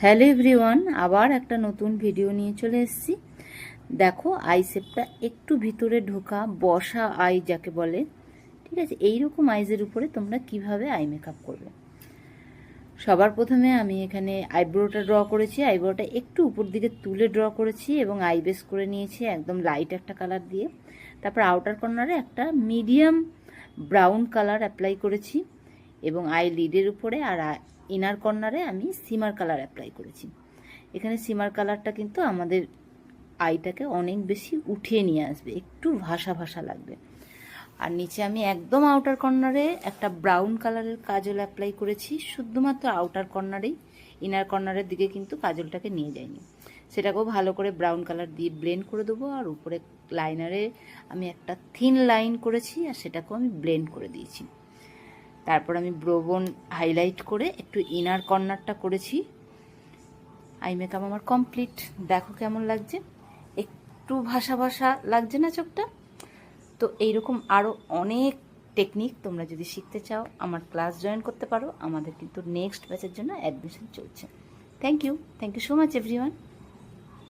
Hello everyone, আবার একটা নতুন ভিডিও নিয়ে চলে এসেছি। দেখো, আই শেপটা একটু ভিতরে ঢোকা, বসা আই যাকে বলে, ঠিক আছে? এইরকম আইজের উপরে তোমরা কিভাবে আই মেকআপ করবে। সবার প্রথমে আমি এখানে আইব্রোটা ড্র করেছি। আইব্রোটা একটু উপর দিকে তুলে ড্র করেছি এবং আই বেস করে নিয়েছি একদম লাইট একটা কালার দিয়ে। তারপর আউটার কর্নারে একটা মিডিয়াম ব্রাউন কালার অ্যাপ্লাই করেছি এবং আই লিডের উপরে আর ইনার কর্নারে আমি সিমার কালার অ্যাপ্লাই করেছি। এখানে সিমার কালারটা কিন্তু আমাদের আইটাকে অনেক বেশি উঠিয়ে নিয়ে আসবে, একটু ভাসা ভাসা লাগবে। আর নিচে আমি একদম আউটার কর্নারে একটা ব্রাউন কালারের কাজল অ্যাপ্লাই করেছি, শুধুমাত্র আউটার কর্নারেই, ইনার কর্নারের দিকে কিন্তু কাজলটাকে নিয়ে যাইনি। সেটাকেও ভালো করে ব্রাউন কালার দিয়ে ব্লেন্ড করে দেবো। আর উপরে লাইনারে আমি একটা থিন লাইন করেছি আর সেটাকেও আমি ব্লেন্ড করে দিয়েছি। তারপর আমি ব্রোবন হাইলাইট করে একটু ইনার কর্নারটা করেছি। আই মেকআপ আমার কমপ্লিট। দেখো কেমন লাগছে, একটু ভাসা ভাসা লাগছে না চোখটা? তো এইরকম আরও অনেক টেকনিক তোমরা যদি শিখতে চাও আমার ক্লাস জয়েন করতে পারো। আমাদের কিন্তু নেক্সট ব্যাচের জন্য অ্যাডমিশন চলছে। Thank you so much everyone.